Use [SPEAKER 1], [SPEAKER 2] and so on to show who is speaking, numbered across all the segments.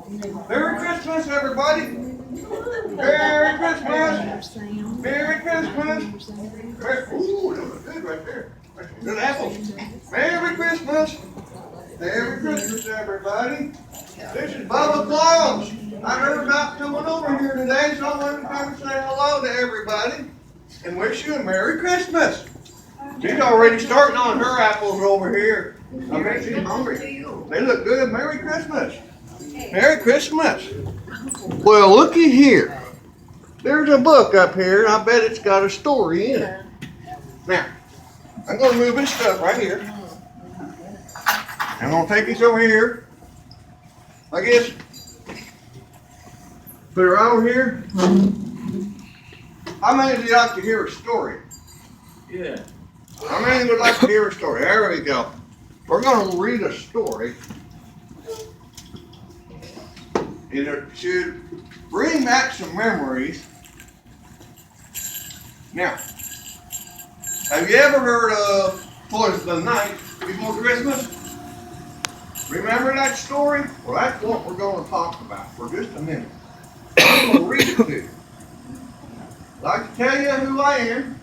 [SPEAKER 1] Merry Christmas, everybody. Merry Christmas. Merry Christmas. Ooh, that was good right there. Good apples. Merry Christmas. Merry Christmas, everybody. This is Bubba Claus. I heard about coming over here today, so I wanted to come and say hello to everybody and wish you a Merry Christmas. She's already starting on her apples over here. I bet she's hungry. They look good. Merry Christmas. Merry Christmas. Well, looky here. There's a book up here, and I bet it's got a story in it. Now, I'm going to move this stuff right here. I'm going to take this over here. I guess. Put it right over here. How many of you like to hear a story?
[SPEAKER 2] Yeah.
[SPEAKER 1] How many would like to hear a story? There we go. We're going to read a story. And it should bring back some memories. Now, have you ever heard of "'Twas the Night Before Christmas"? Remember that story? Well, that's what we're going to talk about for just a minute. I'm going to read it to you. I'd like to tell you who I am.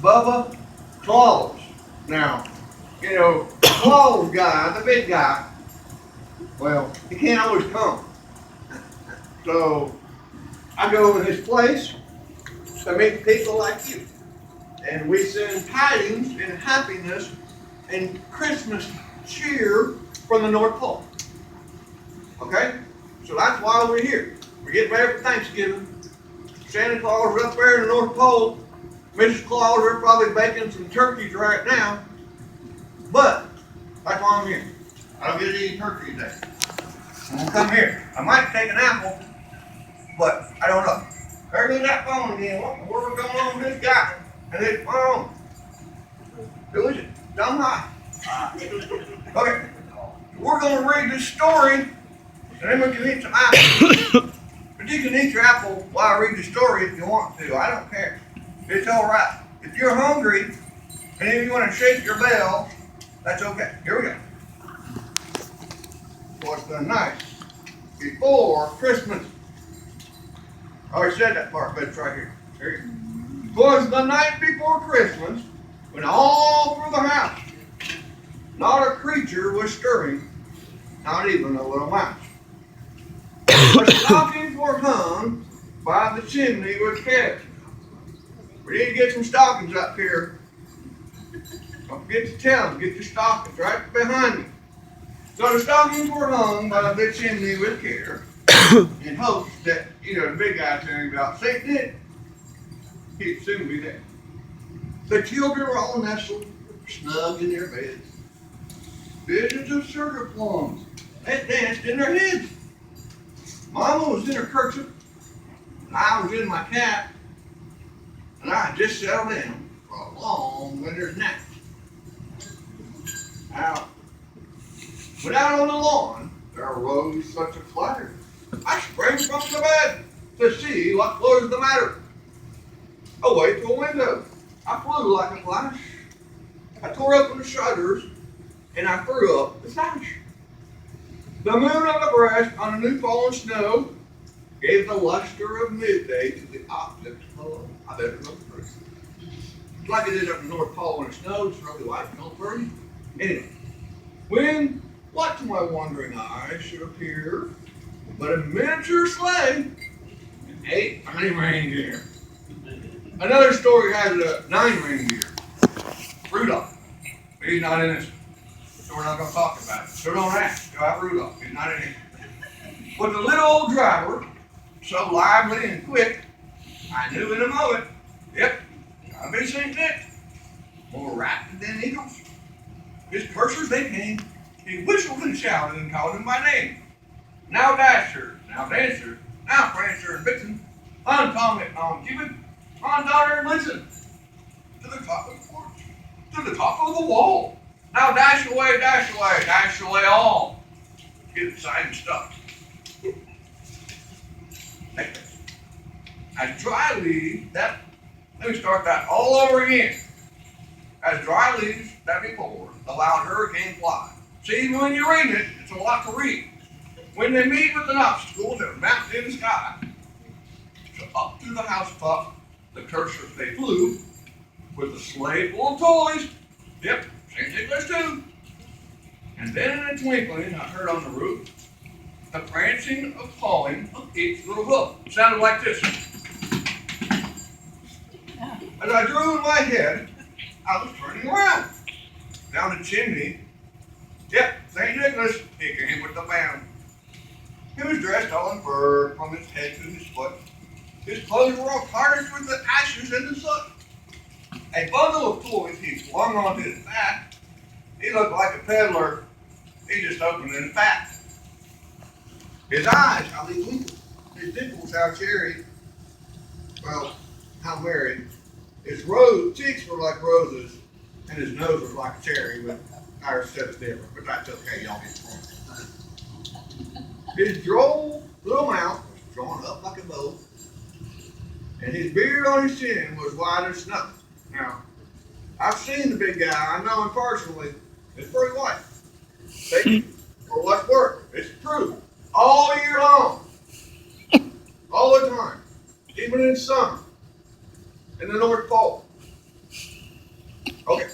[SPEAKER 1] Bubba Claus. Now, you know, Claus guy, the big guy, well, he can't always come. So, I go to his place to meet people like you. And we send tidings and happiness and Christmas cheer from the North Pole. Okay? So that's why we're here. We're getting ready for Thanksgiving. Santa Claus is up there in the North Pole. Mrs. Claus, they're probably baking some turkeys right now. But, that's why I'm here. I don't get to eat turkey today. I'm going to come here. I might take an apple, but I don't know. There goes that phone again. What's going on with this guy and this phone? Who is it? Dumb high. Okay. We're going to read this story, and then we can eat some apples. But you can eat your apple while I read the story if you want to. I don't care. It's all right. If you're hungry, and if you want to shake your bell, that's okay. Here we go. "'Twas the night before Christmas." I already said that part, but it's right here. There you go. "'Twas the night before Christmas, when all through the house, not a creature was stirring, not even a little mouse. The stockings were hung by the chimney with kegs." We need to get some stockings up here. Don't forget to tell them, get your stockings right behind me. So the stockings were hung by the chimney with care, in hopes that, you know, the big guy telling about St. Nick, he'd soon be there. The children were all nestled, snug in their beds. Visions of sugar plums had danced in their heads. Mama was in her kerchief, and I was in my cap, and I had just settled in for a long winter's nap. Now, when out on the lawn, there arose such a clatter. I sprang from the bed to see what was the matter. Away to a window, I flew like a flash. I tore open the shutters, and I threw up the sash. The moon on the breast on the new fallen snow gave the luster of midday to the objects below. I bet it looked pretty. It's like it is up in the North Pole when it snows. It's really white and all pretty. Anyway, when what to my wondering eyes should appear but a miniature sleigh and 8 tiny reindeer. Another story has 9 reindeer. Rudolph. He's not in this. So we're not going to talk about it. So don't ask about Rudolph. He's not in it. But the little old driver, so lively and quick, I knew in a moment, yep, gotta be St. Nick. More rapid than eagles. His cursors they came. He whistled and shouted and called him by name. Now Dasher, now Dancer, now Prancer and Vixen, on Comet, on Cupid, on Donner and Blitzen, to the top of the porch, to the top of the wall. Now dash away all. Get inside and stuff. As dry leaves, let me start that all over again. As dry leaves that before, the loud hurricane fly. See, when you read it, it's a lot to read. when they meet with an obstacle that mounts in the sky, so up to the housetop, the cursor they flew, with a sleigh full of toys. Yep, St. Nicholas too. And then in a twinkling, I heard on the roof the prancing of pawing of each little hoof. It sounded like this. As I drew in my head, I was turning around. Down the chimney, yep, St. Nicholas, he came with the band. He was dressed all in fur from his head to his foot. His clothes were all tarnished with the ashes and the soot. A bundle of toys he flung onto his back. He looked like a peddler. He just opened in the back. His eyes, how they twinkled. His dimples, how cherry. Well, how merry. His cheeks were like roses, and his nose was like a cherry, but ours said it different. But that's okay, y'all get it. His droll little mouth was drawn up like a bow, and his beard on his chin was white as snow. Now, I've seen the big guy. I know him personally. It's pretty white. Take it for what's worth. It's true. All year long. All the time. Even in summer. In the North Pole. Okay.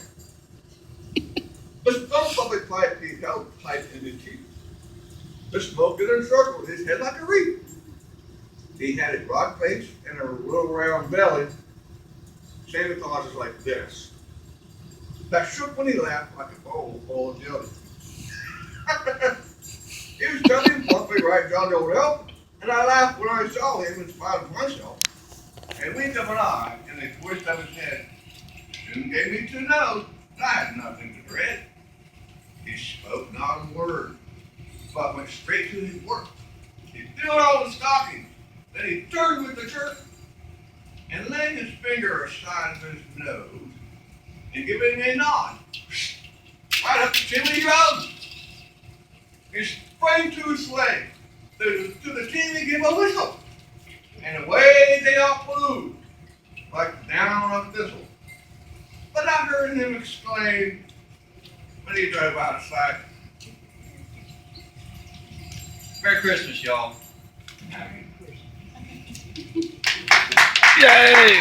[SPEAKER 1] The stump of a pipe he held tight in his teeth. The smoke had encircled his head like a wreath. He had a broad face and a little round belly. Santa Claus is like this. That shook when he laughed like a bowl full of jelly. He was coming plumply right jolly old elf, and I laughed when I saw him in spite of myself. A wink of an eye and a twist of his head soon gave me to know that I had nothing to dread. He spoke not a word, but went straight to his work. He filled all the stockings, then he turned with the jerk, and laying his finger aside of his nose, and giving a nod, right up the chimney he rode. He sprang to his sleigh, to the chimney he gave a whistle, and away they all flew, like down on a thistle. But I heard him exclaim when he drove out of sight,
[SPEAKER 2] Merry Christmas, y'all.
[SPEAKER 3] Yay!